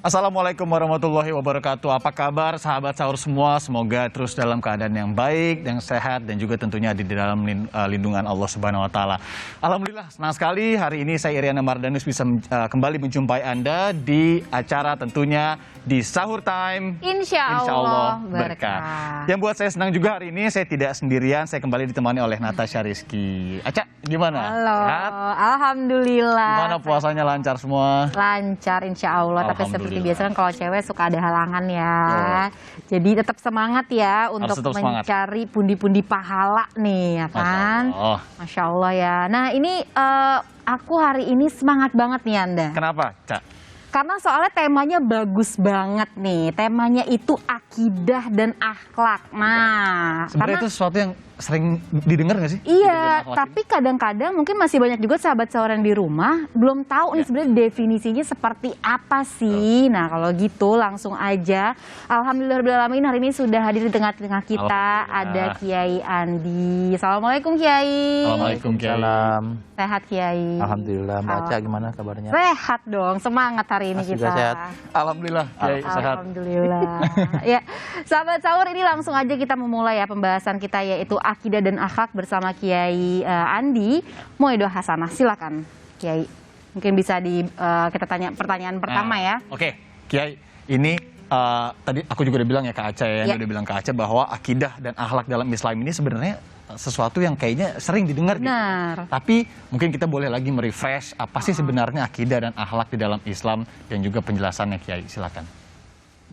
Assalamualaikum warahmatullahi wabarakatuh. Apa kabar sahabat sahur semua? Semoga terus dalam keadaan yang baik, yang sehat, dan juga tentunya di dalam lindungan Allah Subhanahu wa Ta'ala. Alhamdulillah, senang sekali hari ini saya Iriana Mardanus bisa kembali menjumpai Anda di acara tentunya di Sahur Time. Insya Allah berkah. Yang buat saya senang juga hari ini saya tidak sendirian, saya kembali ditemani oleh Natasha Rizky. Aca, gimana? Halo, Sehat? Alhamdulillah. Gimana puasanya, lancar semua? Lancar insya Allah, tapi seperti biasa kan kalau cewek suka ada halangan ya. Jadi tetap semangat ya untuk mencari pundi-pundi pahala nih ya kan. Masya Allah ya. Nah ini aku hari ini semangat banget nih Anda. Kenapa, Cak? Karena soalnya temanya bagus banget nih. Temanya itu akidah dan akhlak. Nah, sebenarnya itu sesuatu yang sering didengar nggak sih? Iya, tapi kadang-kadang mungkin masih banyak juga sahabat sahur yang di rumah belum tahu nih sebenarnya definisinya seperti apa sih. Nah, kalau gitu langsung aja. Alhamdulillahirobbilalamin hari ini sudah hadir di tengah-tengah kita ada Kiai Andi. Assalamualaikum Kiai. Assalamualaikum Kiai. Sehat Kiai. Alhamdulillah. Mbak Aca gimana kabarnya? Sehat dong, semangat hari ini kita. Sehat. Alhamdulillah Kiai sehat. Alhamdulillah. Ya, sahabat sahur ini langsung aja kita memulai ya pembahasan kita yaitu akidah dan akhlak bersama Kiai Andi Moedo Hasanah. Silakan Kiai. Mungkin bisa kita tanya pertanyaan pertama ya. Oke, Kiai. Ini tadi aku juga udah bilang ya Kak Aca ya, udah bilang Kak Aca bahwa akidah dan akhlak dalam Islam ini sebenarnya sesuatu yang kayaknya sering didengar gitu. Tapi mungkin kita boleh lagi merefresh apa sih sebenarnya akidah dan akhlak di dalam Islam dan juga penjelasannya Kiai. Silakan.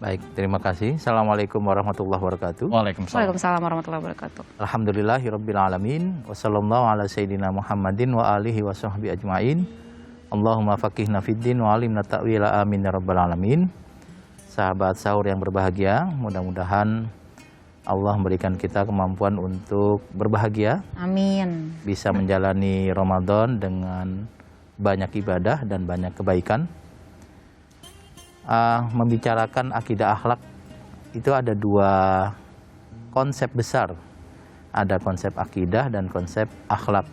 Baik, terima kasih. Assalamualaikum warahmatullahi wabarakatuh. Waalaikumsalam warahmatullahi wabarakatuh. Alhamdulillahirabbil wassallallahu ala sayyidina Muhammadin wa alihi wa sahbihi ajmain. Allahumma faqihna fiddin wa alimna ta'wila amin ya rabbal alamin. Sahabat sahur yang berbahagia, mudah-mudahan Allah memberikan kita kemampuan untuk berbahagia. Amin. Bisa menjalani Ramadan dengan banyak ibadah dan banyak kebaikan. Membicarakan akidah akhlak itu ada dua konsep besar. Ada konsep akidah dan konsep akhlak.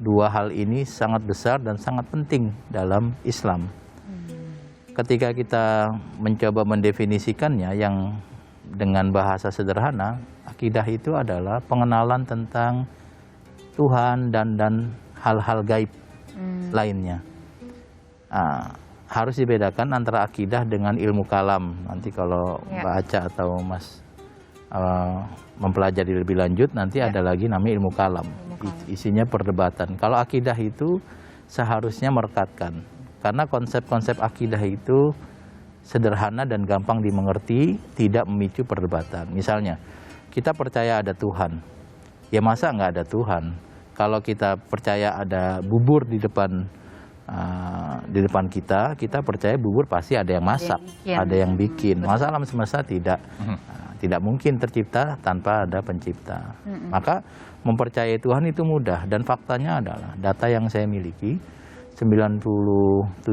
Dua hal ini sangat besar dan sangat penting dalam Islam. Ketika kita mencoba mendefinisikannya yang dengan bahasa sederhana, akidah itu adalah pengenalan tentang Tuhan dan hal-hal gaib lainnya. Harus dibedakan antara akidah dengan ilmu kalam. Nanti kalau Mbak Aca atau Mas mempelajari lebih lanjut, nanti ada lagi namanya ilmu kalam. Isinya perdebatan. Kalau akidah itu seharusnya merekatkan. Karena konsep-konsep akidah itu sederhana dan gampang dimengerti, tidak memicu perdebatan. Misalnya, kita percaya ada Tuhan. Ya masa nggak ada Tuhan? Kalau kita percaya ada bubur di depan kita percaya bubur pasti ada yang masak, ada yang bikin. Masa alam semesta tidak mungkin tercipta tanpa ada pencipta. Maka mempercayai Tuhan itu mudah, dan faktanya adalah data yang saya miliki 97%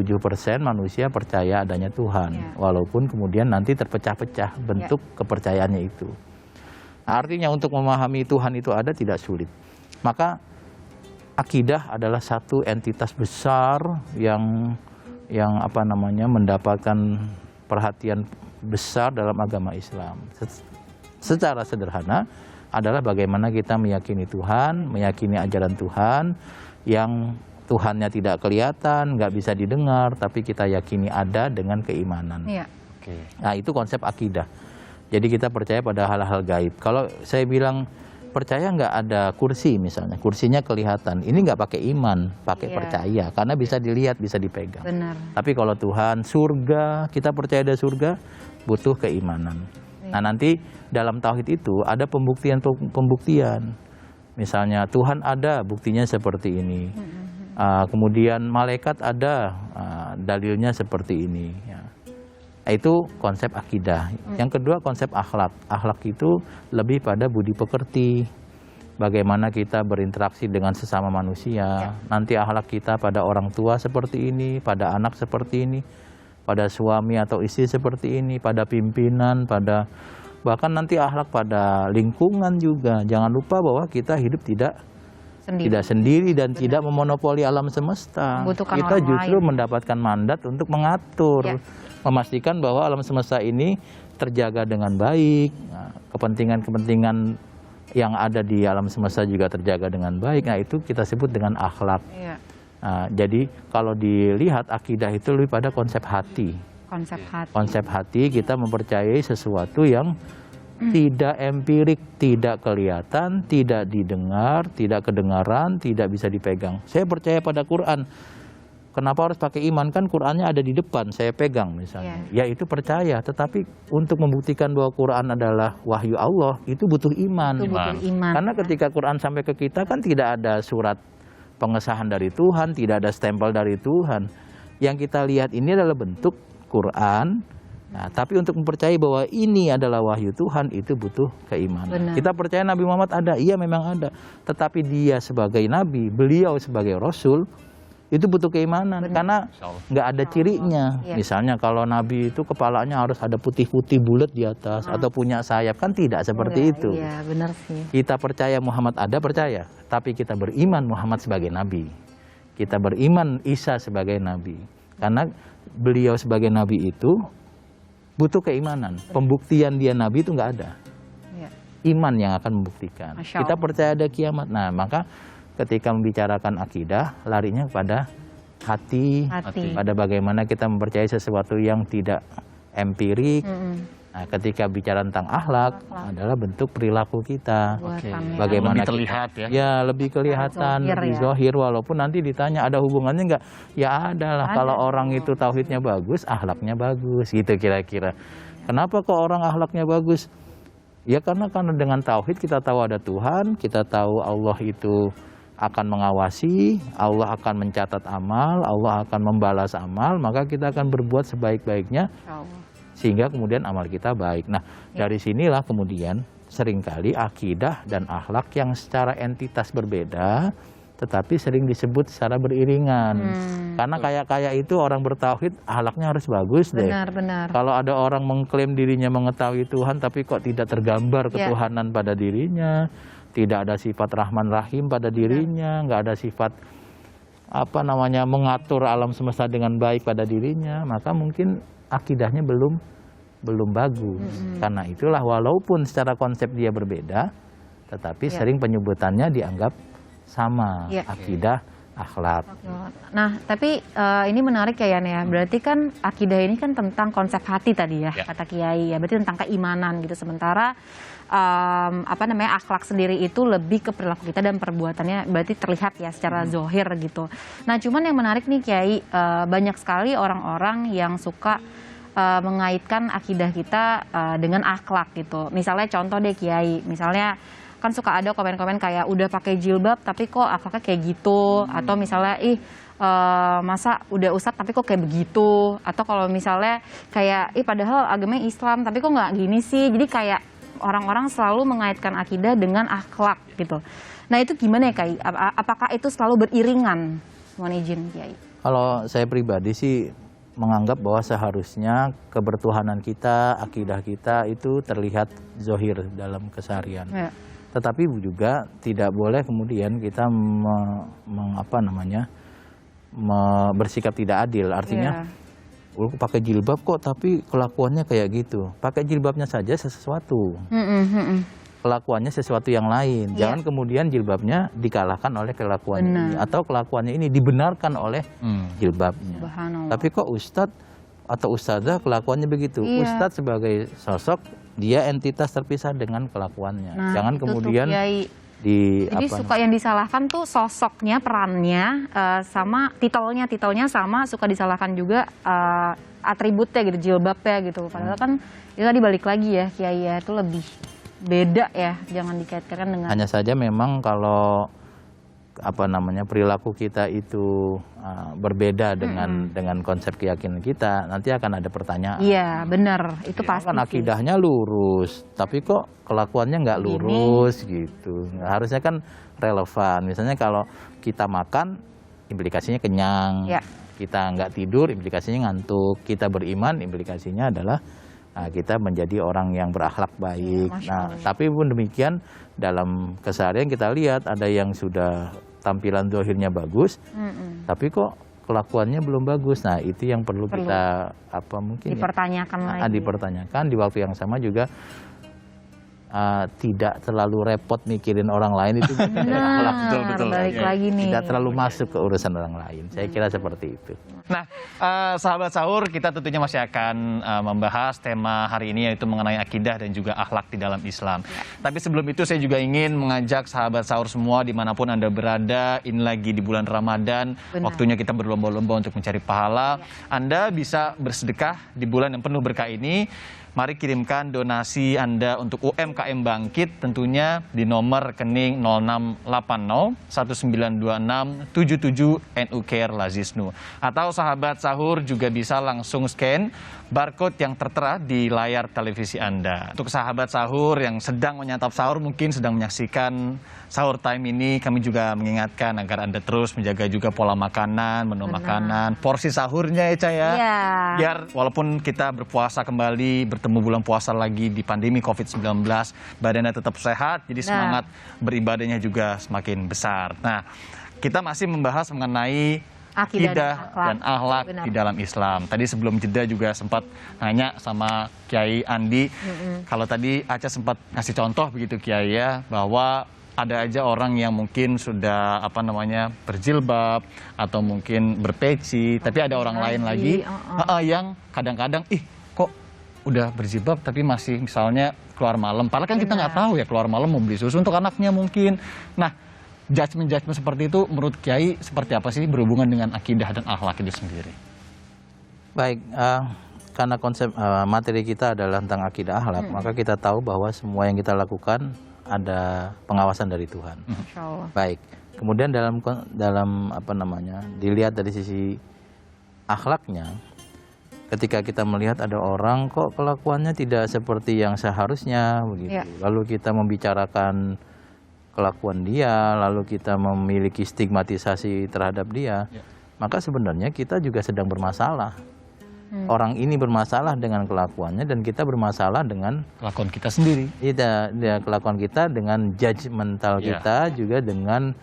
manusia percaya adanya Tuhan, walaupun kemudian nanti terpecah-pecah bentuk kepercayaannya itu. Artinya untuk memahami Tuhan itu ada tidak sulit. Maka akidah adalah satu entitas besar yang mendapatkan perhatian besar dalam agama Islam. Secara sederhana adalah bagaimana kita meyakini Tuhan, meyakini ajaran Tuhan yang Tuhannya tidak kelihatan, nggak bisa didengar, tapi kita yakini ada dengan keimanan. Nah itu konsep akidah. Jadi kita percaya pada hal-hal gaib. Kalau saya bilang percaya nggak ada kursi misalnya, kursinya kelihatan, ini nggak pakai iman, pakai percaya, karena bisa dilihat, bisa dipegang. Tapi kalau Tuhan, surga, kita percaya ada surga, butuh keimanan. Nah nanti dalam tauhid itu ada pembuktian. Misalnya Tuhan ada, buktinya seperti ini. Kemudian malaikat ada, dalilnya seperti ini. Itu konsep akidah. Yang kedua konsep akhlak. Akhlak itu lebih pada budi pekerti. Bagaimana kita berinteraksi dengan sesama manusia. Nanti akhlak kita pada orang tua seperti ini, pada anak seperti ini, pada suami atau istri seperti ini, pada pimpinan, bahkan nanti akhlak pada lingkungan juga. Jangan lupa bahwa kita hidup tidak tidak sendiri dan tidak memonopoli alam semesta. Membutuhkan Kita orang justru lain. mendapatkan mandat untuk mengatur, Ya. memastikan bahwa alam semesta ini terjaga dengan baik, nah, kepentingan-kepentingan yang ada di alam semesta juga terjaga dengan baik. Nah, itu kita sebut dengan akhlak. Iya. Nah, jadi kalau dilihat akidah itu lebih pada konsep hati. Konsep hati. Konsep hati kita mempercayai sesuatu yang tidak empirik, tidak kelihatan, tidak didengar, tidak kedengaran, tidak bisa dipegang. Saya percaya pada Quran. Kenapa harus pakai iman? Kan Qurannya ada di depan, saya pegang misalnya. Ya itu percaya, tetapi untuk membuktikan bahwa Quran adalah wahyu Allah, itu butuh iman. Itu butuh iman. Karena ketika Quran sampai ke kita kan tidak ada surat pengesahan dari Tuhan, tidak ada stempel dari Tuhan. Yang kita lihat ini adalah bentuk Quran. Nah, tapi untuk mempercayai bahwa ini adalah wahyu Tuhan itu butuh keimanan. Benar. Kita percaya Nabi Muhammad ada, iya memang ada. Tetapi dia sebagai nabi, beliau sebagai rasul itu butuh keimanan. Benar. Karena nggak ada cirinya. Iya. Misalnya kalau nabi itu kepalanya harus ada putih-putih bulat di atas atau punya sayap, kan tidak seperti itu. Iya, benar sih. Kita percaya Muhammad ada, percaya. Tapi kita beriman Muhammad sebagai nabi. Kita beriman Isa sebagai nabi. Karena beliau sebagai nabi itu butuh keimanan. Pembuktian dia nabi itu nggak ada. Iya. Iman yang akan membuktikan. Masya Kita Allah. percaya ada kiamat. Nah, maka ketika membicarakan akidah, larinya pada hati, Hati. pada bagaimana kita mempercayai sesuatu yang tidak empirik. Nah, ketika bicara tentang akhlak, adalah bentuk perilaku kita. Buatan Oke. ya. Bagaimana Lebih terlihat ya. Ya, lebih kelihatan, Zohir lebih ya. zohir. Walaupun nanti ditanya ada hubungannya nggak? Ya ada lah. Ada Kalau dong. orang itu tauhidnya bagus, akhlaknya bagus, gitu kira-kira. Kenapa kok orang akhlaknya bagus? Ya karena dengan tauhid kita tahu ada Tuhan, kita tahu Allah itu akan mengawasi, Allah akan mencatat amal, Allah akan membalas amal, maka kita akan berbuat sebaik-baiknya Masya Allah. sehingga kemudian amal kita baik. Nah, dari sinilah kemudian seringkali akidah dan akhlak yang secara entitas berbeda, tetapi sering disebut secara beriringan. Karena kayak itu orang bertauhid, akhlaknya harus bagus deh. Benar. Kalau ada orang mengklaim dirinya mengetahui Tuhan, tapi kok tidak tergambar Ya. ketuhanan pada dirinya, tidak ada sifat Rahman Rahim pada dirinya, nggak ada sifat mengatur alam semesta dengan baik pada dirinya, maka mungkin akidahnya belum bagus. Karena itulah walaupun secara konsep dia berbeda, tetapi Ya. sering penyebutannya dianggap sama, Ya. akidah, akhlak. Nah, tapi ini menarik ya Yan ya. Berarti kan akidah ini kan tentang konsep hati tadi ya, kata Kiai ya. Berarti tentang keimanan gitu. Sementara akhlak sendiri itu lebih ke perilaku kita dan perbuatannya berarti terlihat ya secara zohir gitu. Nah, cuman yang menarik nih Kiai, banyak sekali orang-orang yang suka mengaitkan akidah kita dengan akhlak gitu. Misalnya contoh deh Kiai, misalnya kan suka ada komen-komen kayak udah pakai jilbab tapi kok akhlaknya kayak gitu, atau misalnya masa udah ustadz tapi kok kayak begitu, atau kalau misalnya kayak padahal agamanya Islam tapi kok nggak gini sih. Jadi kayak orang-orang selalu mengaitkan akidah dengan akhlak gitu. Nah itu gimana ya Kiai? Apakah itu selalu beriringan? Mohon izin Kiai. Kalau saya pribadi sih menganggap bahwa seharusnya kebertuhanan kita, akidah kita itu terlihat zohir dalam keseharian. Ya. Tetapi juga tidak boleh kemudian kita bersikap tidak adil. Artinya, pakai jilbab kok tapi kelakuannya kayak gitu. Pakai jilbabnya saja sesuatu, kelakuannya sesuatu yang lain. Jangan kemudian jilbabnya dikalahkan oleh kelakuannya ini, atau kelakuannya ini dibenarkan oleh jilbabnya. Subhanallah. Tapi kok ustadz atau ustadzah kelakuannya begitu? Iya. Ustadz sebagai sosok dia entitas terpisah dengan kelakuannya. Nah, Jangan itu kemudian tuh, Kiai. Jadi suka yang disalahkan tuh sosoknya, perannya, sama titelnya sama, suka disalahkan juga atributnya gitu, jilbabnya gitu. Padahal kan itu tadi balik lagi ya Kiai ya, itu lebih beda ya, jangan dikaitkan dengan. Hanya saja memang kalau perilaku kita itu berbeda dengan konsep keyakinan kita, nanti akan ada pertanyaan. Iya benar, itu pasti Kan sih. akidahnya lurus, tapi kok kelakuannya nggak lurus gitu. Harusnya kan relevan. Misalnya kalau kita makan, implikasinya kenyang. Ya. Kita nggak tidur, implikasinya ngantuk. Kita beriman, implikasinya adalah Nah, kita menjadi orang yang berakhlak baik. Masya Nah, Allah. tapi pun demikian dalam keseharian kita lihat ada yang sudah tampilan zahirnya bagus, tapi kok kelakuannya belum bagus. Nah, itu yang perlu kita mungkin Dipertanyakan lagi. dipertanyakan. Di waktu yang sama juga tidak terlalu repot mikirin orang lain itu akhlak. betul. Balik Iya. lagi nih. Tidak terlalu masuk ke urusan orang lain. Saya kira seperti itu. Nah, sahabat sahur, kita tentunya masih akan membahas tema hari ini yaitu mengenai akidah dan juga akhlak di dalam Islam. Tapi sebelum itu saya juga ingin mengajak sahabat sahur semua dimanapun Anda berada, ini lagi di bulan Ramadan, Benar. waktunya kita berlomba-lomba untuk mencari pahala. Anda bisa bersedekah di bulan yang penuh berkah ini. Mari kirimkan donasi Anda untuk UMKM Bangkit tentunya di nomor rekening 0680 1926 77 NU Care Lazisnu. Atau sahabat sahur juga bisa langsung scan barcode yang tertera di layar televisi Anda. Untuk sahabat sahur yang sedang menyantap sahur, mungkin sedang menyaksikan sahur time ini, kami juga mengingatkan agar Anda terus menjaga juga pola makanan, menu makanan, porsi sahurnya ya Ca ya. Iya. Biar walaupun kita berpuasa kembali, bertemu bulan puasa lagi di pandemi COVID-19, badannya tetap sehat, jadi semangat beribadahnya juga semakin besar. Nah, kita masih membahas mengenai akidah dan akhlak Benar. di dalam Islam. Tadi sebelum jeda juga sempat nanya sama Kiai Andi, kalau tadi Aca sempat ngasih contoh begitu Kiai ya, bahwa ada aja orang yang mungkin sudah berjilbab atau mungkin berpeci, tapi ada orang lain lagi yang kadang-kadang kok udah berjilbab tapi masih misalnya keluar malam. Padahal kan kita nggak tahu ya keluar malam mau beli susu untuk anaknya mungkin. Nah, judgement seperti itu menurut Kiai seperti apa sih berhubungan dengan akidah dan akhlak itu sendiri? Baik, karena konsep materi kita adalah tentang akidah akhlak, maka kita tahu bahwa semua yang kita lakukan ada pengawasan dari Tuhan. Masya Allah. Baik. Kemudian dalam dilihat dari sisi akhlaknya, ketika kita melihat ada orang kok kelakuannya tidak seperti yang seharusnya begitu. Ya. Lalu kita membicarakan kelakuan dia, lalu kita memiliki stigmatisasi terhadap dia, maka sebenarnya kita juga sedang bermasalah. Orang ini bermasalah dengan kelakuannya dan kita bermasalah dengan Kelakuan kita sendiri. kelakuan kita, dengan judgmental kita, juga dengan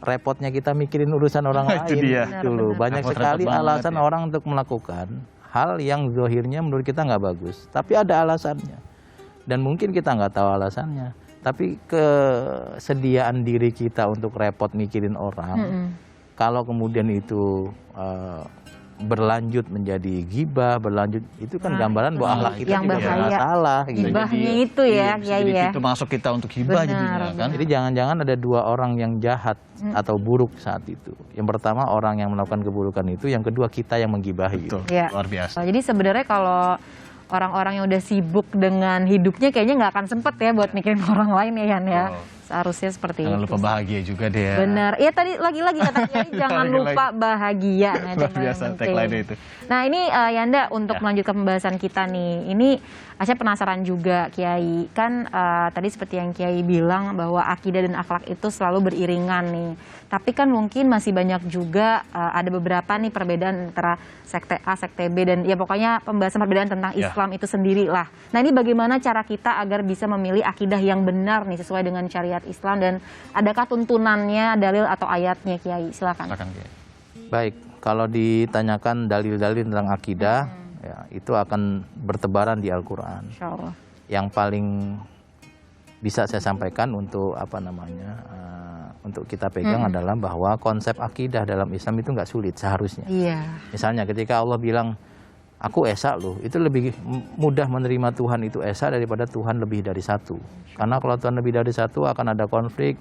repotnya kita mikirin urusan orang Itu lain. dia. Dulu banyak Repot-repot sekali banget alasan ya. orang untuk melakukan hal yang zahirnya menurut kita nggak bagus, tapi ada alasannya. Dan mungkin kita nggak tahu alasannya, tapi kesediaan diri kita untuk repot mikirin orang, kalau kemudian itu berlanjut menjadi gibah, berlanjut itu kan gambaran bahwa akhlak kita yang juga bahaya. bermasalah gitu. Gibahnya itu ya, bisa Kiai jadi ya. pintu masuk kita untuk hibah Benar, jadinya kan. Jadi jangan-jangan ada dua orang yang jahat atau buruk saat itu. Yang pertama orang yang melakukan keburukan itu, yang kedua kita yang menggibahi. Betul, Iya. luar biasa. Jadi sebenarnya kalau orang-orang yang udah sibuk dengan hidupnya kayaknya nggak akan sempet ya buat mikirin orang lain ya Yan ya. Oh. Seharusnya seperti Jangan itu. lupa bahagia juga deh ya. Benar. Iya tadi lagi-lagi katanya jangan Lagi-lagi. lupa bahagia. Nah, Luar itu yang biasa penting. tagline itu. Nah ini Yanda untuk Ya. melanjutkan pembahasan kita nih. Ini saya penasaran juga Kiai. Kan tadi seperti yang Kiai bilang bahwa akidah dan akhlak itu selalu beriringan nih. Tapi kan mungkin masih banyak juga ada beberapa nih perbedaan antara sekte A, sekte B dan ya pokoknya pembahasan perbedaan tentang Ya. Islam itu sendiri lah. Nah ini bagaimana cara kita agar bisa memilih akidah yang benar nih sesuai dengan syariat Islam, dan adakah tuntunannya, dalil atau ayatnya Kiai? Silakan. Silakan Kiai. Baik, kalau ditanyakan dalil-dalil tentang akidah, ya, itu akan bertebaran di Al-Quran. Insya Allah. Yang paling bisa saya sampaikan untuk untuk kita pegang adalah bahwa konsep akidah dalam Islam itu nggak sulit seharusnya. Iya. Misalnya ketika Allah bilang, aku esa loh, itu lebih mudah menerima Tuhan itu esa daripada Tuhan lebih dari satu. Karena kalau Tuhan lebih dari satu akan ada konflik,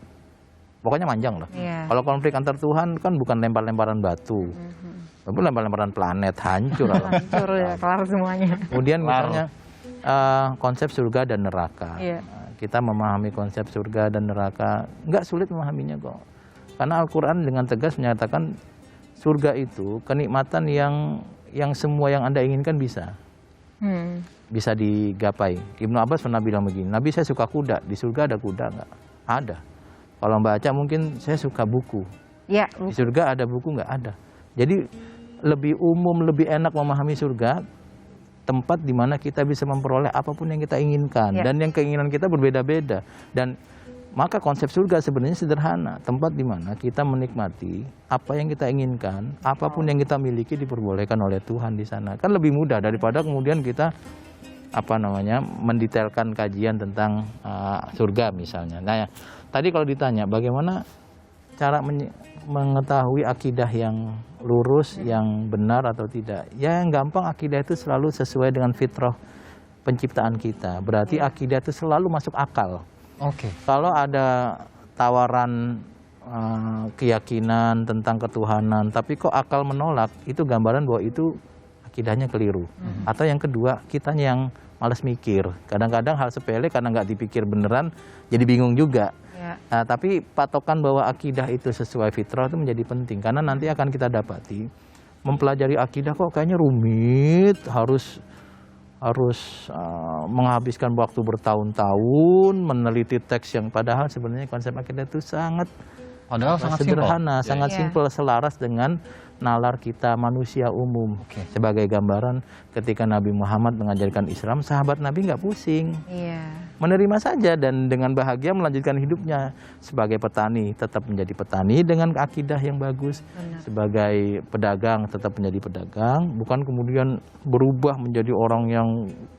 pokoknya manjang lah. Iya. Kalau konflik antar Tuhan kan bukan lempar-lemparan batu, tapi lempar-lemparan planet, hancur. Hancur ya, kelar semuanya. Kemudian misalnya konsep surga dan neraka. Iya. Kita memahami konsep surga dan neraka nggak sulit memahaminya kok. Karena Al-Quran dengan tegas menyatakan surga itu kenikmatan yang semua yang Anda inginkan bisa digapai. Ibnu Abbas pernah bilang begini, Nabi saya suka kuda, di surga ada kuda nggak? Ada. Kalau baca mungkin saya suka buku, Ya, di surga ada buku nggak? Ada. Jadi lebih umum, lebih enak memahami surga tempat di mana kita bisa memperoleh apapun yang kita inginkan. Ya. Dan yang keinginan kita berbeda-beda. Dan maka konsep surga sebenarnya sederhana, tempat di mana kita menikmati apa yang kita inginkan, apapun yang kita miliki diperbolehkan oleh Tuhan di sana. Kan lebih mudah daripada kemudian kita mendetailkan kajian tentang surga misalnya. Nah, tadi kalau ditanya bagaimana cara mengetahui akidah yang lurus, yang benar atau tidak, ya yang gampang akidah itu selalu sesuai dengan fitrah penciptaan kita. Berarti akidah itu selalu masuk akal. Oke. Kalau ada tawaran keyakinan tentang ketuhanan, tapi kok akal menolak, itu gambaran bahwa itu akidahnya keliru. Atau yang kedua, kitanya yang malas mikir. Kadang-kadang hal sepele karena nggak dipikir beneran, jadi bingung juga. Ya. Nah, tapi patokan bahwa akidah itu sesuai fitrah itu menjadi penting. Karena nanti akan kita dapati, mempelajari akidah kok kayaknya rumit, harus menghabiskan waktu bertahun-tahun meneliti teks yang padahal sebenarnya konsep akidah itu sangat sederhana, sangat simpel, selaras dengan nalar kita manusia umum. Sebagai gambaran, ketika Nabi Muhammad mengajarkan Islam, sahabat Nabi nggak pusing, menerima saja dan dengan bahagia melanjutkan hidupnya. Sebagai petani tetap menjadi petani dengan akidah yang bagus. Benar. Sebagai pedagang tetap menjadi pedagang, bukan kemudian berubah menjadi orang yang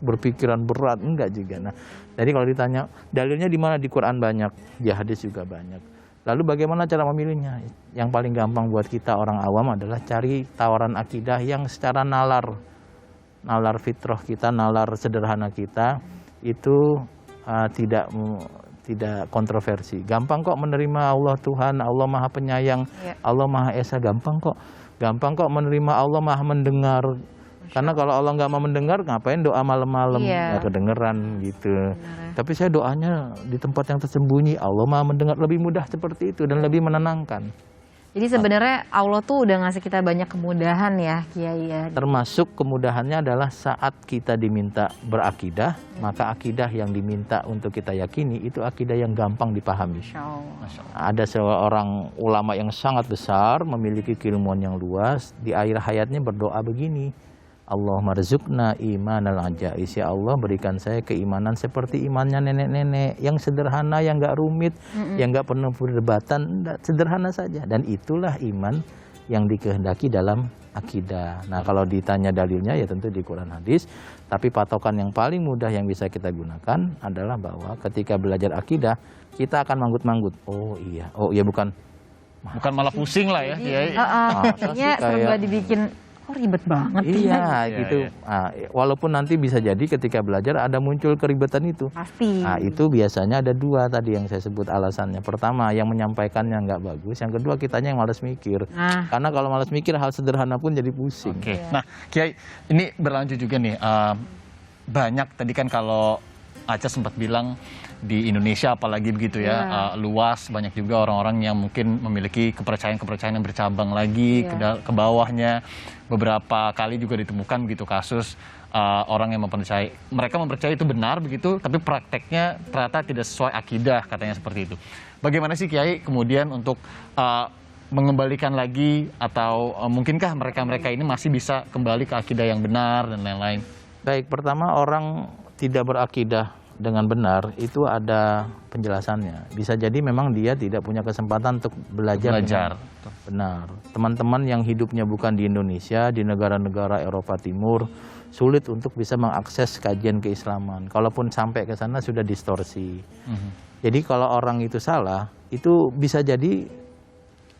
berpikiran berat, enggak juga. Nah, jadi kalau ditanya dalilnya di mana, di Quran banyak, di hadis juga banyak. Lalu bagaimana cara memilihnya? Yang paling gampang buat kita orang awam adalah cari tawaran akidah yang secara nalar fitrah kita, nalar sederhana kita itu tidak kontroversi. Gampang kok menerima Allah Tuhan, Allah Maha Penyayang, Allah Maha Esa, gampang kok. Gampang kok menerima Allah Maha Mendengar. Karena kalau Allah nggak mau mendengar, ngapain doa malam-malam? Nggak kedengeran gitu. Tapi saya doanya di tempat yang tersembunyi, Allah Maha Mendengar, lebih mudah seperti itu dan lebih menenangkan. Jadi sebenarnya Allah tuh udah ngasih kita banyak kemudahan ya, Kiai ya. Termasuk kemudahannya adalah saat kita diminta berakidah, maka akidah yang diminta untuk kita yakini itu akidah yang gampang dipahami. Masya Allah. Ada seorang ulama yang sangat besar, memiliki keilmuan yang luas, di akhir hayatnya berdoa begini, Allahumma rizukna imanal ajais, ya Allah berikan saya keimanan seperti imannya nenek-nenek, yang sederhana, yang nggak rumit, yang nggak penuh perdebatan, sederhana saja. Dan itulah iman yang dikehendaki dalam akidah. Nah, kalau ditanya dalilnya ya tentu di Quran hadis, tapi patokan yang paling mudah yang bisa kita gunakan adalah bahwa ketika belajar akidah kita akan manggut-manggut. Oh iya bukan malah pusing lah ya, Kiai. Kayaknya serba dibikin ribet banget. Iya, gitu. Nah, walaupun nanti bisa jadi ketika belajar ada muncul keribetan itu. Pasti. Nah, itu biasanya ada dua tadi yang saya sebut alasannya. Pertama, yang menyampaikannya nggak bagus. Yang kedua, kitanya yang malas mikir. Karena kalau malas mikir, hal sederhana pun jadi pusing. Nah, Kiai, ini berlanjut juga nih. Banyak tadi kan kalau Aca sempat bilang di Indonesia apalagi begitu ya, luas, banyak juga orang-orang yang mungkin memiliki kepercayaan-kepercayaan yang bercabang lagi ke bawahnya. Beberapa kali juga ditemukan begitu kasus orang yang mereka mempercayai itu benar begitu, tapi prakteknya ternyata tidak sesuai akidah, katanya seperti itu. Bagaimana sih Kiai kemudian untuk mengembalikan lagi, atau mungkinkah mereka-mereka ini masih bisa kembali ke akidah yang benar dan lain-lain? Baik, pertama, orang tidak berakidah dengan benar itu ada penjelasannya. Bisa jadi memang dia tidak punya kesempatan untuk belajar. Benar. Teman-teman yang hidupnya bukan di Indonesia, di negara-negara Eropa Timur, sulit untuk bisa mengakses kajian keislaman. Kalaupun sampai ke sana sudah distorsi. Jadi kalau orang itu salah, itu bisa jadi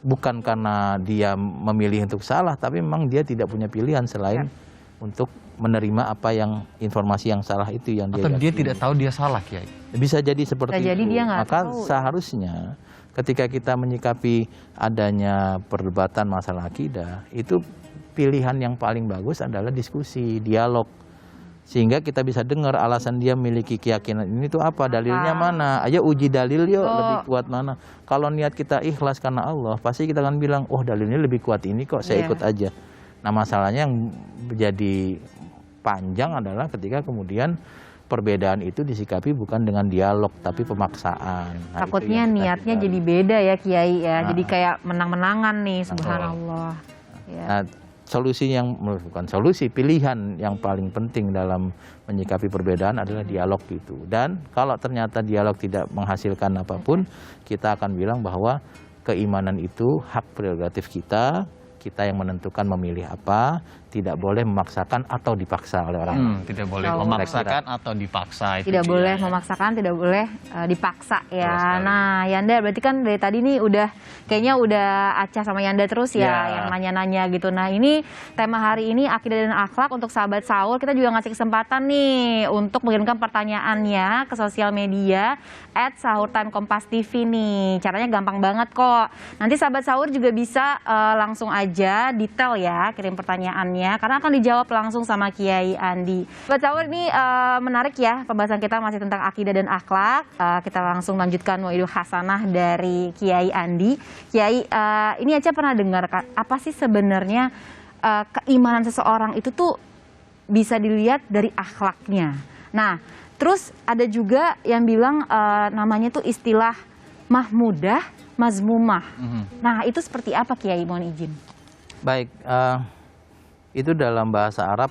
bukan karena dia memilih untuk salah, tapi memang dia tidak punya pilihan selain untuk menerima apa yang informasi yang salah itu yang dia. Atau dia tidak tahu dia salah, Kiai. Bisa jadi seperti jadi itu. Dia maka seharusnya ketika kita menyikapi adanya perdebatan masalah akidah, itu pilihan yang paling bagus adalah diskusi, dialog. Sehingga kita bisa dengar alasan dia memiliki keyakinan ini tuh apa, dalilnya mana. Ayo uji dalil yuk, lebih kuat mana. Kalau niat kita ikhlas karena Allah, pasti kita akan bilang, oh dalilnya lebih kuat ini kok, saya ikut aja. Nah, masalahnya yang menjadi panjang adalah ketika kemudian perbedaan itu disikapi bukan dengan dialog tapi pemaksaan. Nah, takutnya niatnya jadi beda ya Kiai ya. Jadi kayak menang-menangan nih, subhanallah. Nah, pilihan yang paling penting dalam menyikapi perbedaan adalah dialog itu. Dan kalau ternyata dialog tidak menghasilkan apapun, kita akan bilang bahwa keimanan itu hak prerogatif kita yang menentukan memilih apa, tidak boleh memaksakan atau dipaksa oleh orang lain. Tidak boleh memaksakan atau dipaksa. Tidak boleh memaksakan, tidak boleh dipaksa ya. Nah, Yanda berarti kan dari tadi nih kayaknya udah Aca sama Yanda terus ya yang nanya-nanya gitu. Nah, ini tema hari ini akidah dan akhlak untuk sahabat sahur. Kita juga ngasih kesempatan nih untuk mengirimkan pertanyaannya ke sosial media @sahurtimekompas.tv nih. Caranya gampang banget kok. Nanti sahabat sahur juga bisa langsung aja detail ya kirim pertanyaannya karena akan dijawab langsung sama Kiai Andi. Sahabat sahur ini menarik ya, pembahasan kita masih tentang akidah dan akhlak. Kita langsung lanjutkan Mau'idul Hasanah dari Kiai Andi. Kiai, ini Aca pernah dengar apa sih sebenarnya keimanan seseorang itu tuh bisa dilihat dari akhlaknya. Nah, terus ada juga yang bilang namanya tuh istilah mahmudah, mazmumah. Nah, itu seperti apa Kiai? Mohon izin. Baik, itu dalam bahasa Arab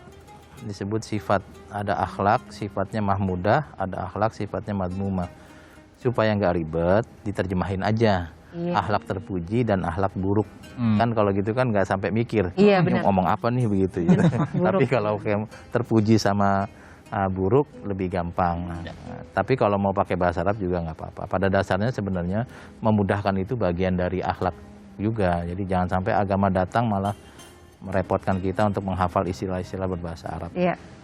disebut sifat. Ada akhlak, sifatnya mahmudah, ada akhlak, sifatnya mazmumah. Supaya nggak ribet, diterjemahin aja. Akhlak terpuji dan akhlak buruk. Kan kalau gitu kan nggak sampai mikir, ngomong apa nih begitu. Tapi kalau terpuji sama buruk lebih gampang. Tapi kalau mau pakai bahasa Arab juga nggak apa-apa. Pada dasarnya sebenarnya memudahkan itu bagian dari akhlak juga. Jadi jangan sampai agama datang malah merepotkan kita untuk menghafal istilah-istilah berbahasa Arab.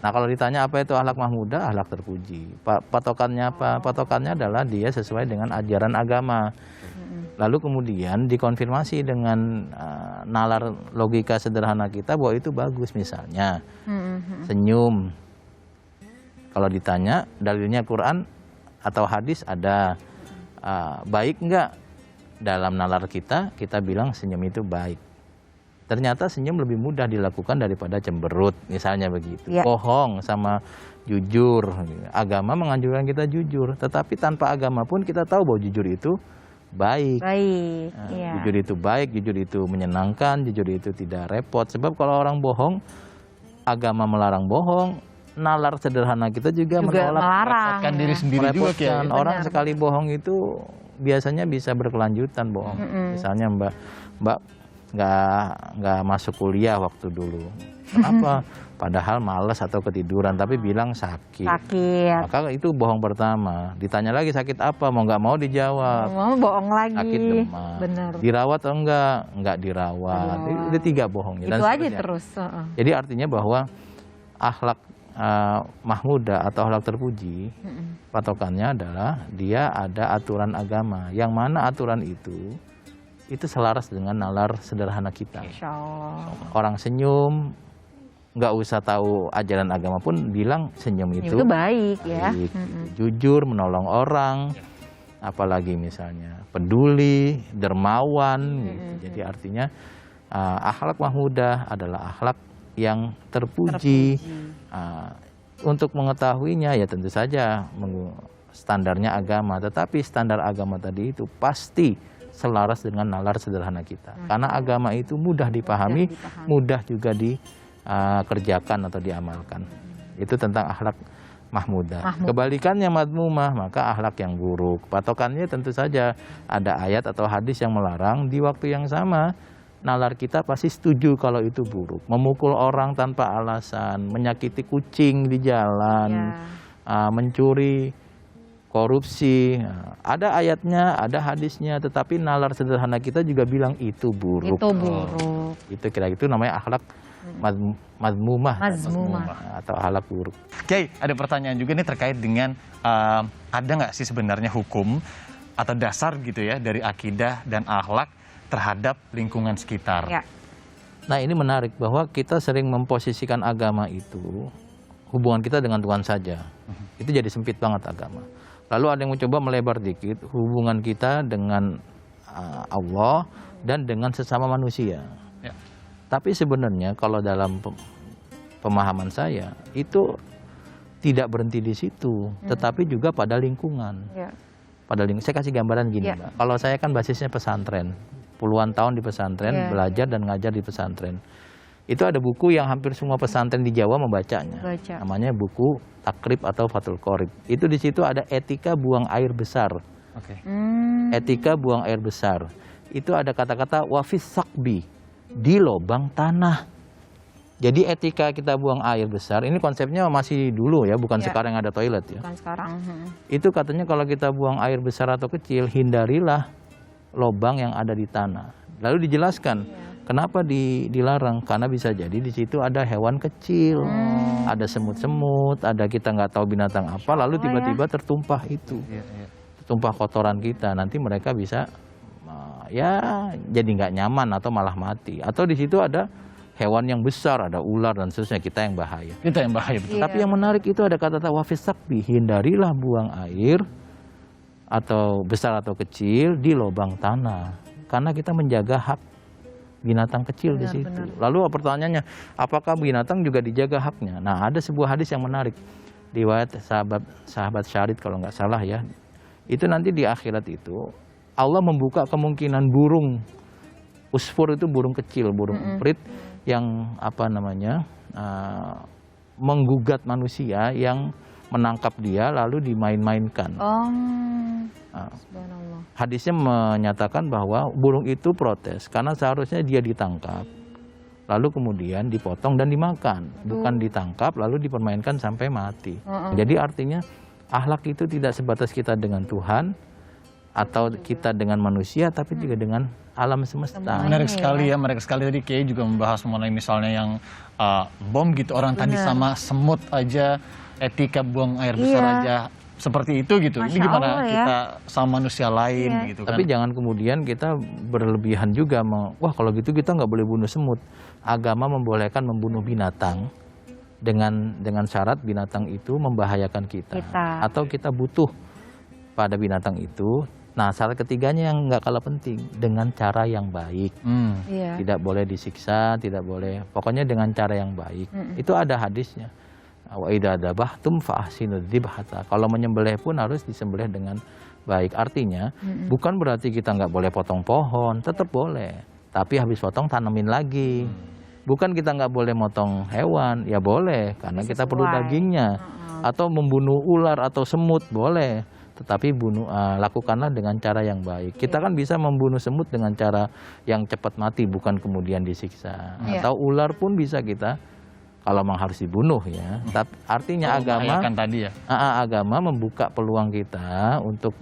Nah, kalau ditanya apa itu akhlak mahmudah, akhlak terpuji. Patokannya apa? Patokannya adalah dia sesuai dengan ajaran agama. Lalu kemudian dikonfirmasi dengan nalar logika sederhana kita bahwa itu bagus. Misalnya senyum. Kalau ditanya dalilnya Quran atau hadis ada, baik enggak? Dalam nalar kita bilang senyum itu baik. Ternyata senyum lebih mudah dilakukan daripada cemberut, misalnya begitu. Bohong sama jujur. Agama menganjurkan kita jujur, tetapi tanpa agama pun kita tahu bahwa jujur itu baik. Jujur itu baik, jujur itu menyenangkan, jujur itu tidak repot. Sebab kalau orang bohong, agama melarang bohong, nalar sederhana kita juga menolak, merepotkan diri sendiri juga ya. Orang sekali bohong itu biasanya bisa berkelanjutan bohong. Misalnya Mbak nggak masuk kuliah waktu dulu. Kenapa? Padahal malas atau ketiduran, tapi bilang sakit. Maka itu bohong pertama. Ditanya lagi sakit apa, mau nggak mau dijawab. Mau bohong lagi. Sakit demam. Bener. Dirawat atau enggak dirawat. Itu 3 bohongnya. Itu aja terus. Jadi artinya bahwa akhlak mahmudah atau akhlak terpuji, patokannya adalah dia ada aturan agama. Yang mana aturan itu selaras dengan nalar sederhana kita. Insya Allah. Orang senyum, nggak usah tahu ajaran agama pun bilang senyum itu baik ya. Jujur, menolong orang, apalagi misalnya peduli, dermawan. Gitu. Jadi artinya akhlak mahmudah adalah akhlak yang terpuji. Untuk mengetahuinya ya tentu saja standarnya agama, tetapi standar agama tadi itu pasti selaras dengan nalar sederhana kita. Karena agama itu mudah dipahami, mudah juga dikerjakan atau diamalkan. Itu tentang akhlak mahmudah. Kebalikannya mazmumah, maka akhlak yang buruk. Patokannya tentu saja ada ayat atau hadis yang melarang, di waktu yang sama nalar kita pasti setuju kalau itu buruk. Memukul orang tanpa alasan, menyakiti kucing di jalan, mencuri, korupsi. Ada ayatnya, ada hadisnya, tetapi nalar sederhana kita juga bilang itu buruk. Itu buruk. Itu kira-kira itu namanya akhlak mazmumah atau akhlak buruk. Oke, ada pertanyaan juga nih terkait dengan ada nggak sih sebenarnya hukum atau dasar gitu ya dari akidah dan akhlak terhadap lingkungan sekitar. Nah, ini menarik bahwa kita sering memposisikan agama itu hubungan kita dengan Tuhan saja. Itu jadi sempit banget agama. Lalu ada yang mencoba melebar dikit hubungan kita dengan Allah dan dengan sesama manusia. Tapi sebenarnya kalau dalam pemahaman saya itu tidak berhenti di situ, tetapi juga pada lingkungan. Saya kasih gambaran gini, Mbak. Kalau saya kan basisnya pesantren. Puluhan tahun di pesantren, belajar dan ngajar di pesantren. Itu ada buku yang hampir semua pesantren di Jawa membacanya. Baca. Namanya buku Takrib atau Fathul Qorib. Itu di situ ada etika buang air besar. Oke. Etika buang air besar. Itu ada kata-kata wafis sakbi, di lubang tanah. Jadi etika kita buang air besar, ini konsepnya masih dulu ya, bukan Iya. sekarang yang ada toilet ya. Bukan sekarang. Itu katanya kalau kita buang air besar atau kecil, hindarilah lubang yang ada di tanah. Lalu dijelaskan kenapa dilarang, karena bisa jadi di situ ada hewan kecil, ada semut-semut, ada kita nggak tahu binatang apa, lalu tiba-tiba tertumpah itu, tertumpah kotoran kita, nanti mereka bisa ya jadi nggak nyaman atau malah mati. Atau di situ ada hewan yang besar, ada ular dan seterusnya, kita yang bahaya. Kita yang bahaya betul. Tapi yang menarik itu ada kata-kata wafis sakbi, hindarilah buang air atau besar atau kecil di lubang tanah, karena kita menjaga hak binatang kecil di situ. Lalu pertanyaannya, apakah binatang juga dijaga haknya? Nah, ada sebuah hadis yang menarik, riwayat sahabat Syarid kalau nggak salah ya. Itu nanti di akhirat itu Allah membuka kemungkinan burung usfur, itu burung kecil, burung emprit yang apa namanya menggugat manusia yang menangkap dia lalu dimain-mainkan. Subhanallah. Hadisnya menyatakan bahwa burung itu protes karena seharusnya dia ditangkap lalu kemudian dipotong dan dimakan, bukan ditangkap lalu dipermainkan sampai mati. Jadi artinya akhlak itu tidak sebatas kita dengan Tuhan atau kita dengan manusia, tapi juga dengan alam semesta. Menarik sekali ya, menarik sekali. Tadi Kiai juga membahas mengenai misalnya yang bom gitu, orang tadi sama semut aja, etika buang air besar aja seperti itu gitu. Ini gimana Allah, kita sama manusia lain gitu kan. Tapi jangan kemudian kita berlebihan juga, wah kalau gitu kita nggak boleh bunuh semut. Agama membolehkan membunuh binatang dengan syarat binatang itu membahayakan kita. Atau kita butuh pada binatang itu. Nah, syarat ketiganya yang nggak kalah penting, dengan cara yang baik. Tidak boleh disiksa, tidak boleh, pokoknya dengan cara yang baik. Itu ada hadisnya. Wa idza dzabhtum fa ahsinu dzibhata. Kalau menyembelih pun harus disembelih dengan baik. Artinya bukan berarti kita nggak boleh potong pohon, tetap boleh. Tapi habis potong tanemin lagi. Bukan kita nggak boleh motong hewan, ya boleh karena kita perlu dagingnya. Atau membunuh ular atau semut boleh. Tetapi lakukanlah dengan cara yang baik. Kita kan bisa membunuh semut dengan cara yang cepat mati, bukan kemudian disiksa. Atau ular pun bisa kita, kalau memang harus dibunuh ya. Tapi artinya agama membuka peluang kita untuk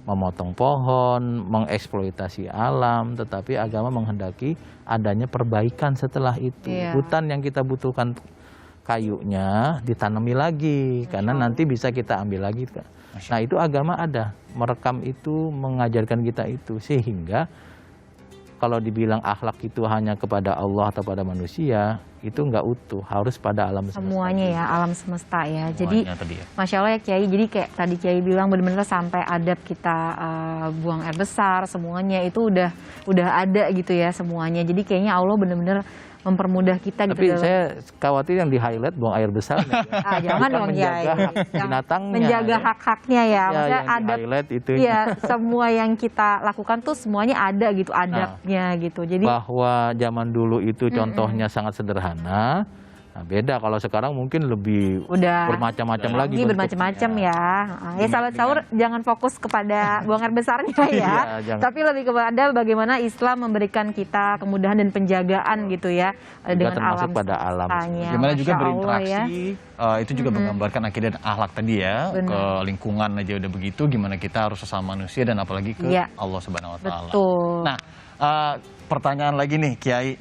memotong pohon, mengeksploitasi alam, tetapi agama menghendaki adanya perbaikan setelah itu. Hutan yang kita butuhkan kayunya ditanami lagi, karena nanti bisa kita ambil lagi. Nah itu agama ada, merekam itu, mengajarkan kita itu, sehingga kalau dibilang akhlak itu hanya kepada Allah atau pada manusia, itu nggak utuh, harus pada alam semesta. Semuanya ya, alam semesta ya. Jadi Masya Allah ya Kiai, jadi kayak tadi Kiai bilang benar-benar sampai adab kita buang air besar, semuanya itu udah ada gitu ya semuanya. Jadi kayaknya Allah benar-benar mempermudah kita gitu. Tapi saya khawatir yang di highlight buang air besar. Jangan dong Kiai. Binatangnya. Menjaga hak-haknya ya. Maksudnya adab itu. Iya, semua yang kita lakukan tuh semuanya ada gitu adabnya gitu. Jadi bahwa zaman dulu itu contohnya sangat sederhana. Nah, beda kalau sekarang mungkin lebih bermacam-macam lagi. Bermacam-macam ya. Ya sahabat sahur jangan fokus kepada buang air besarnya ya. Tapi lebih kepada bagaimana Islam memberikan kita kemudahan dan penjagaan gitu ya dengan alam pada alam. Gimana juga berinteraksi, itu juga menggambarkan akidah dan akhlak tadi ya. Ke lingkungan aja udah begitu, gimana kita harus sesama manusia dan apalagi ke Allah Subhanahu wa taala. Nah, pertanyaan lagi nih Kiai.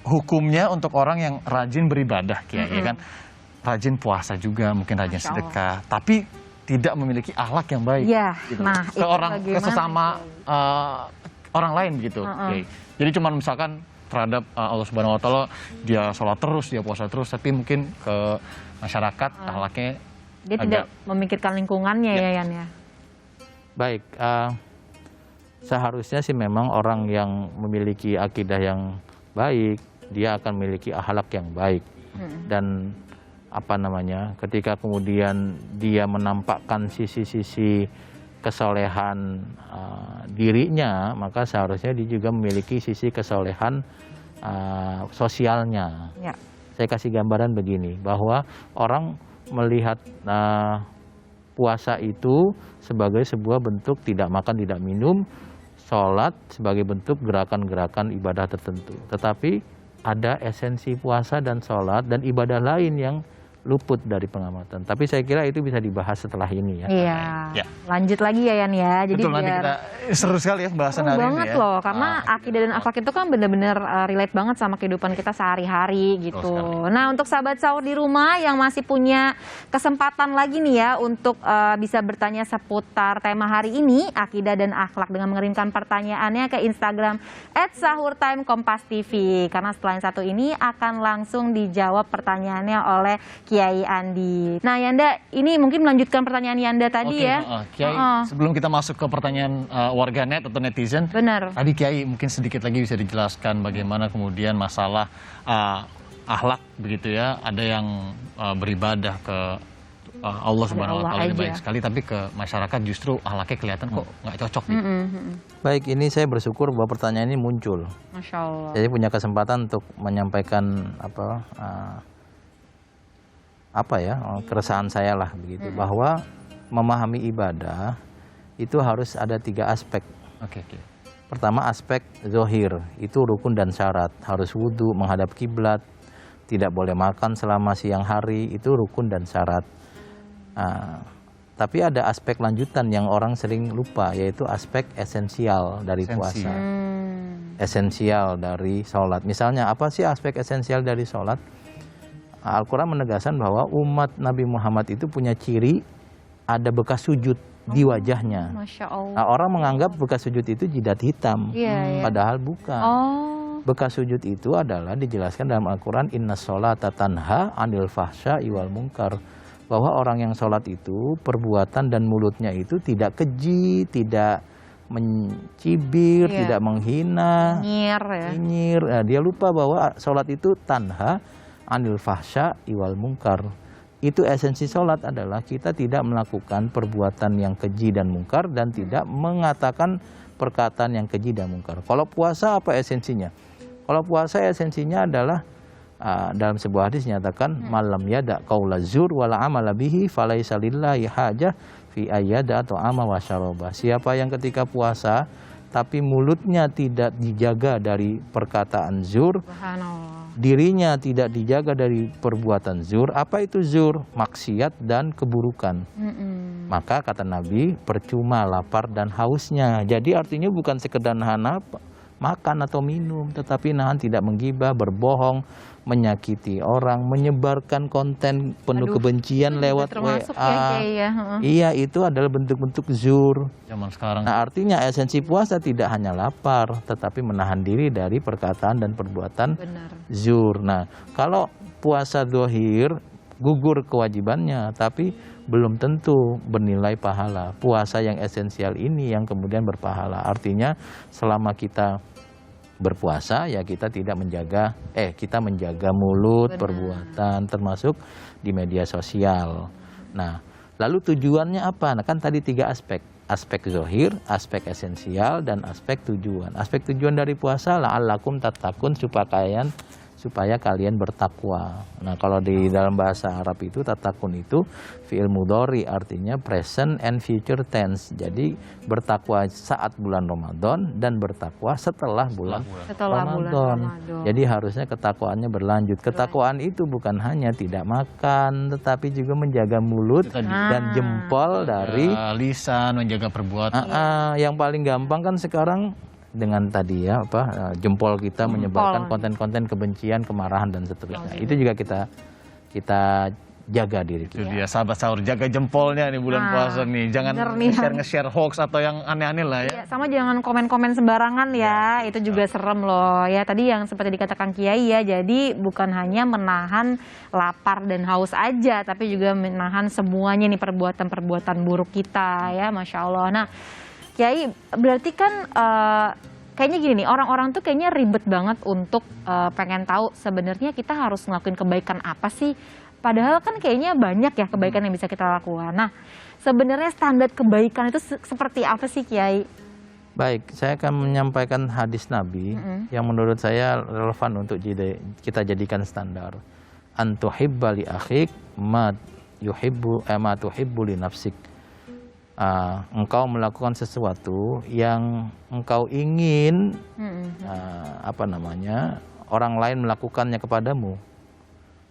Hukumnya untuk orang yang rajin beribadah, Kiai, ya kan, rajin puasa juga, mungkin rajin sedekah, tapi tidak memiliki akhlak yang baik, gitu. Nah, ke sesama orang lain begitu. Jadi cuma misalkan terhadap Allah Subhanahu Wa Taala dia sholat terus, dia puasa terus, tapi mungkin ke masyarakat akhlaknya dia tidak memikirkan lingkungannya ya Yan ya. Baik, seharusnya sih memang orang yang memiliki akidah yang baik, dia akan memiliki akhlak yang baik. Dan ketika kemudian dia menampakkan sisi-sisi kesolehan dirinya, maka seharusnya dia juga memiliki sisi kesolehan sosialnya. Ya. Saya kasih gambaran begini, bahwa orang melihat puasa itu sebagai sebuah bentuk tidak makan, tidak minum, sholat sebagai bentuk gerakan-gerakan ibadah tertentu. Tetapi ada esensi puasa dan sholat dan ibadah lain yang luput dari pengamatan. Tapi saya kira itu bisa dibahas setelah ini ya. Iya. Ya. Lanjut lagi ya Yan ya. Jadi Betul, nanti biar kita seru sekali ya pembahasan seru hari ini banget ya. loh, karena akidah dan akhlak itu kan benar-benar relate banget sama kehidupan kita sehari-hari gitu. sekali. Nah, untuk sahabat sahur di rumah yang masih punya kesempatan lagi nih ya untuk bisa bertanya seputar tema hari ini, akidah dan akhlak, dengan mengirimkan pertanyaannya ke Instagram @sahurtimekompas.tv. Karena setelah yang satu ini akan langsung dijawab pertanyaannya oleh Kiai Andi. Nah, Yanda, ini mungkin melanjutkan pertanyaan Yanda tadi Oke, ya. Kiai, sebelum kita masuk ke pertanyaan warganet atau netizen, Benar. tadi Kiai mungkin sedikit lagi bisa dijelaskan bagaimana kemudian masalah akhlak begitu ya. Ada yang beribadah ke Allah Subhanahu wa taala ini Allah baik aja. sekali, tapi ke masyarakat justru akhlaknya kelihatan kok nggak cocok gitu. Baik, ini saya bersyukur bahwa pertanyaan ini muncul. Masya Allah. Jadi punya kesempatan untuk menyampaikan keresahan saya lah begitu, bahwa memahami ibadah itu harus ada 3 aspek. Oke. Pertama, aspek zohir, itu rukun dan syarat, harus wudhu, menghadap kiblat, tidak boleh makan selama siang hari, itu rukun dan syarat. Tapi ada aspek lanjutan yang orang sering lupa, yaitu aspek esensial dari puasa, esensial dari sholat. Misalnya apa sih aspek esensial dari sholat? Al-Quran menegaskan bahwa umat Nabi Muhammad itu punya ciri ada bekas sujud di wajahnya. Masya Allah. Nah, orang menganggap bekas sujud itu jidat hitam, Iya. padahal bukan. Bekas sujud itu adalah dijelaskan dalam Al-Quran, inna sholata tanha anil fahsya iwal munkar, bahwa orang yang sholat itu perbuatan dan mulutnya itu tidak keji, tidak mencibir, tidak menghina, nyinyir. Nah, dia lupa bahwa sholat itu tanha anil fahsya iwal munkar. Itu esensi sholat adalah kita tidak melakukan perbuatan yang keji dan mungkar dan tidak mengatakan perkataan yang keji dan mungkar. Kalau puasa apa esensinya? Kalau puasa esensinya adalah dalam sebuah hadis nyatakan malam yada qaula zur wala amala bihi falaisa lillahi hajah fi ayyada atau ama wa syaraba. Siapa yang ketika puasa tapi mulutnya tidak dijaga dari perkataan zur, dirinya tidak dijaga dari perbuatan zur. Apa itu zur? Maksiat dan keburukan. Maka kata Nabi, percuma lapar dan hausnya. Jadi artinya bukan sekedar nahan makan atau minum, tetapi nahan tidak menggibah, berbohong, menyakiti orang, menyebarkan konten penuh kebencian lewat WA. Iya, itu adalah bentuk-bentuk zur. Zaman sekarang. Nah, artinya esensi puasa tidak hanya lapar, tetapi menahan diri dari perkataan dan perbuatan zur. Nah, kalau puasa dohir, gugur kewajibannya, tapi belum tentu bernilai pahala. Puasa yang esensial ini yang kemudian berpahala. Artinya selama kita berpuasa ya kita tidak menjaga kita menjaga mulut, perbuatan, termasuk di media sosial. Nah, lalu tujuannya apa? Nah, kan tadi 3 aspek zohir, aspek esensial, dan aspek tujuan. Aspek tujuan dari puasa la'allakum tattaqun, supaya kalian bertakwa. Nah, kalau di dalam bahasa Arab itu tattaqun itu fi'il mudhari, artinya present and future tense. Jadi bertakwa saat bulan Ramadan dan bertakwa setelah bulan Ramadan. Jadi harusnya ketakwaannya berlanjut. Ketakwaan itu bukan hanya tidak makan, tetapi juga menjaga mulut dan jempol dari lisan, menjaga perbuatan. Yang paling gampang kan sekarang dengan tadi ya jempol kita menyebarkan konten-konten kebencian, kemarahan dan seterusnya. Itu juga kita jaga diri kita. Itu dia sahabat sahur, jaga jempolnya nih bulan puasa nih. Jangan nge-share hoax atau yang aneh-aneh lah ya. Sama jangan komen-komen sembarangan ya. Itu juga serem loh ya. Tadi yang seperti dikatakan Kiai ya. Jadi bukan hanya menahan lapar dan haus aja, tapi juga menahan semuanya nih perbuatan-perbuatan buruk kita ya. Masya Allah. Nah, Kiai, berarti kan kayaknya gini nih, orang-orang tuh kayaknya ribet banget untuk pengen tahu sebenarnya kita harus ngelakuin kebaikan apa sih. Padahal kan kayaknya banyak ya kebaikan yang bisa kita lakukan. Nah, sebenarnya standar kebaikan itu seperti apa sih, Kiai? Baik, saya akan menyampaikan hadis Nabi yang menurut saya relevan untuk kita jadikan standar. Antuhibba li akhik ma tuhibbu li nafsik. Engkau melakukan sesuatu yang engkau ingin orang lain melakukannya kepadamu.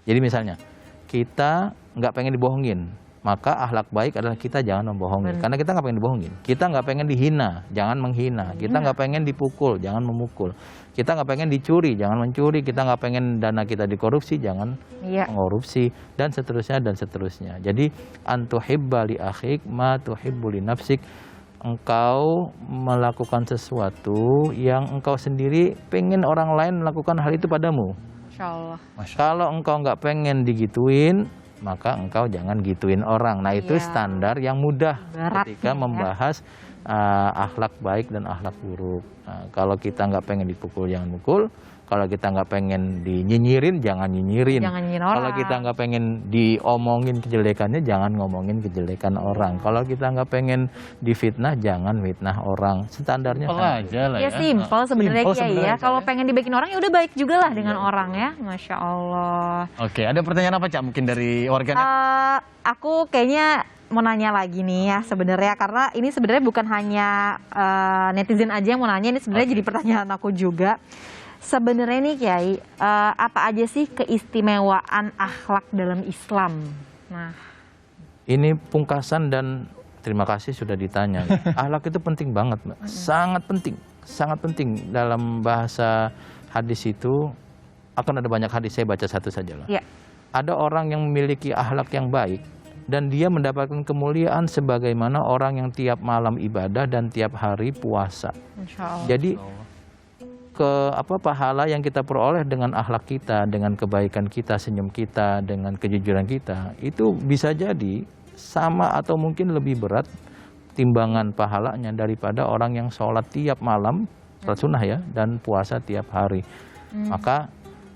Jadi misalnya kita nggak pengen dibohongin, maka akhlak baik adalah kita jangan membohongi. Karena kita nggak pengen dibohongin. Kita nggak pengen dihina, jangan menghina. Kita nggak pengen dipukul, jangan memukul. Kita nggak pengen dicuri, jangan mencuri. Kita nggak pengen dana kita dikorupsi, jangan mengkorupsi, dan seterusnya dan seterusnya. Jadi antuhibba li akhik ma tuhibbu li nafsik. Engkau melakukan sesuatu yang engkau sendiri pengen orang lain melakukan hal itu padamu. Masya Allah. Kalau engkau nggak pengen digituin, maka engkau jangan gituin orang. Nah itu standar yang mudah ketika membahas akhlak baik dan akhlak buruk. Kalau kita nggak pengen dipukul, jangan mukul. Kalau kita nggak pengen dinyinyirin, jangan nyinyirin. Kalau kita nggak pengen diomongin kejelekannya, jangan ngomongin kejelekan orang. Kalau kita nggak pengen difitnah, jangan fitnah orang. Standarnya aja lah ya. Simpel sebenarnya ya. Kalau pengen dibikin orang ya udah baik juga lah dengan orang ya. Masya Allah. Oke, ada pertanyaan apa Cak mungkin dari warganet? Aku kayaknya mau nanya lagi nih ya sebenarnya, karena ini sebenarnya bukan hanya netizen aja yang mau nanya, ini sebenarnya jadi pertanyaan aku juga. Sebenarnya nih Kiai, apa aja sih keistimewaan akhlak dalam Islam? Nah, ini pungkasan dan terima kasih sudah ditanya. Akhlak itu penting banget, Mbak. Sangat penting, sangat penting. Dalam bahasa hadis itu akan ada banyak hadis, saya baca satu saja lah. Ya. Ada orang yang memiliki akhlak yang baik dan dia mendapatkan kemuliaan sebagaimana orang yang tiap malam ibadah dan tiap hari puasa. Masya Allah. Jadi pahala yang kita peroleh dengan akhlak kita, dengan kebaikan kita, senyum kita, dengan kejujuran kita, itu bisa jadi sama atau mungkin lebih berat timbangan pahalanya daripada orang yang sholat tiap malam, sholat sunnah ya, dan puasa tiap hari. Maka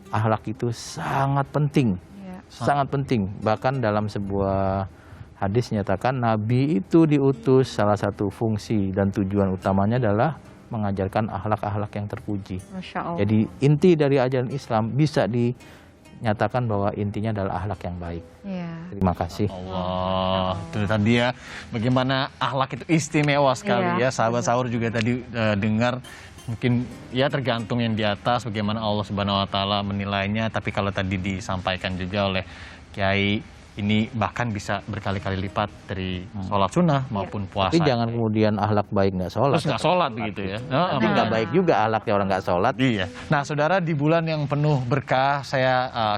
akhlak itu sangat penting, sangat penting. Bahkan dalam sebuah hadis nyatakan Nabi itu diutus, salah satu fungsi dan tujuan utamanya adalah mengajarkan akhlak-akhlak yang terpuji. Masya Allah. Jadi inti dari ajaran Islam bisa dinyatakan bahwa intinya adalah akhlak yang baik. Ya. Terima kasih. Allah, itu tadi ya bagaimana akhlak itu istimewa sekali ya. Sahabat sahur juga tadi dengar, mungkin ya tergantung yang di atas bagaimana Allah Subhanahu wa taala menilainya, tapi kalau tadi disampaikan juga oleh Kiai, ini bahkan bisa berkali-kali lipat dari sholat sunnah maupun puasa. Tapi jangan kemudian akhlak baik nggak sholat. Terus nggak sholat begitu ya. Tapi nggak baik juga akhlaknya orang nggak sholat. Iya. Nah saudara, di bulan yang penuh berkah,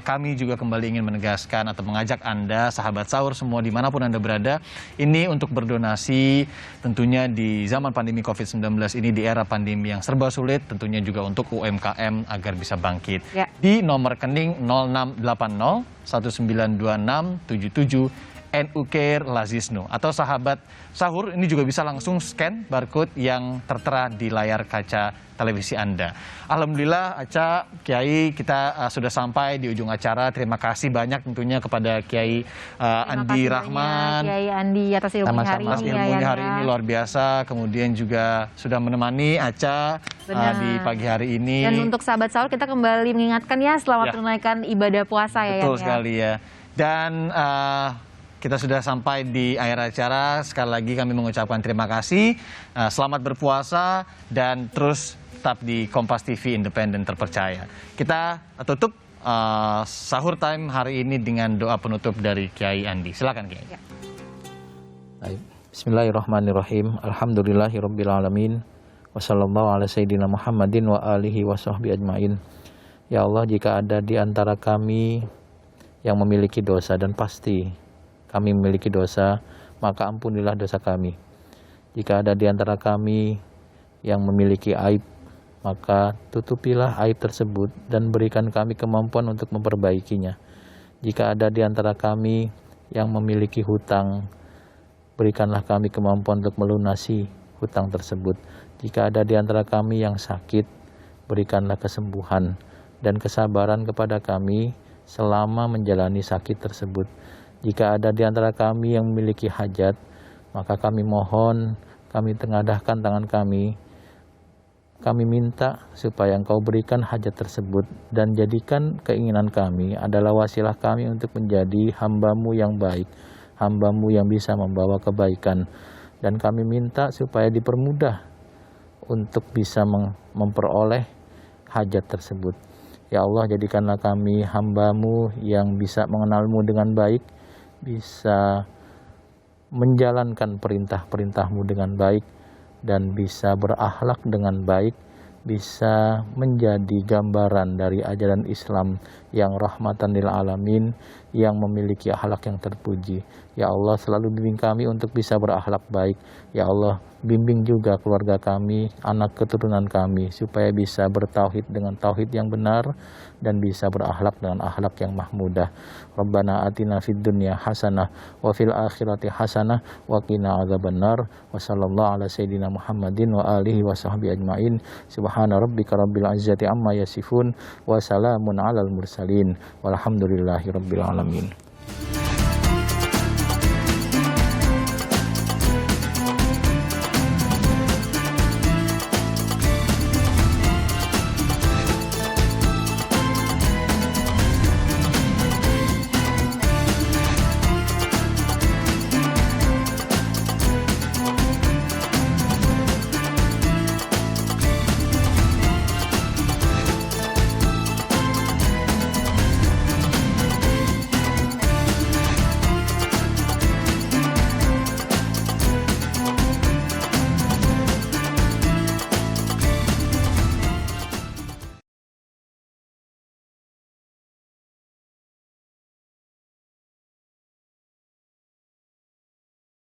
kami juga kembali ingin menegaskan atau mengajak Anda, sahabat sahur semua dimanapun Anda berada, ini untuk berdonasi tentunya di zaman pandemi COVID-19 ini, di era pandemi yang serba sulit, tentunya juga untuk UMKM agar bisa bangkit. Ya. Di nomor rekening 0680 192677 NU Care Lazisnu, atau sahabat sahur ini juga bisa langsung scan barcode yang tertera di layar kaca televisi Anda. Alhamdulillah Aca, Kiai, kita sudah sampai di ujung acara. Terima kasih banyak tentunya kepada Kiai Andi Rahman, Kiai Andi atas ilmunya hari ini. Ilmunya hari ini luar biasa. Kemudian juga sudah menemani Aca di pagi hari ini. Dan untuk sahabat sahur kita kembali mengingatkan ya, selamat menunaikan ibadah puasa ya. Betul sekali ya. Dan kita sudah sampai di akhir acara. Sekali lagi kami mengucapkan terima kasih. Selamat berpuasa dan terus tetap di Kompas TV, independen terpercaya. Kita tutup sahur time hari ini dengan doa penutup dari Kiai Andi. Silakan Kiai. Ya. Baik. Bismillahirrahmanirrahim. Alhamdulillahirabbil Wassallallahu ala sayyidina Muhammadin wa alihi wa sahbihi ajmain. Ya Allah, jika ada di antara kami yang memiliki dosa, dan pasti kami memiliki dosa, maka ampunilah dosa kami. Jika ada di antara kami yang memiliki aib, maka tutupilah aib tersebut dan berikan kami kemampuan untuk memperbaikinya. Jika ada di antara kami yang memiliki hutang, berikanlah kami kemampuan untuk melunasi hutang tersebut. Jika ada di antara kami yang sakit, berikanlah kesembuhan dan kesabaran kepada kami selama menjalani sakit tersebut. Jika ada di antara kami yang memiliki hajat, maka kami mohon, kami tengadahkan tangan kami Kami minta supaya Engkau berikan hajat tersebut dan jadikan keinginan kami adalah wasilah kami untuk menjadi hamba-Mu yang baik, hamba-Mu yang bisa membawa kebaikan. Dan kami minta supaya dipermudah untuk bisa memperoleh hajat tersebut. Ya Allah, jadikanlah kami hamba-Mu yang bisa mengenal-Mu dengan baik, bisa menjalankan perintah-perintah-Mu dengan baik, dan bisa berakhlak dengan baik, bisa menjadi gambaran dari ajaran Islam yang rahmatan lil alamin, yang memiliki akhlak yang terpuji. Ya Allah, selalu bimbing kami untuk bisa berakhlak baik. Ya Allah, bimbing juga keluarga kami, anak keturunan kami, supaya bisa bertauhid dengan tauhid yang benar dan bisa berakhlak dengan akhlak yang mahmudah. Rabbana atina fid dunya hasanah wa fil akhirati hasanah wa qina adzabannar. Wa sallallahu ala sayyidina Muhammadin wa alihi wa sahbihi ajmain. Subhana rabbika rabbil izzati amma yasifun wa salamun alal mursalin walhamdulillahi rabbil alamin.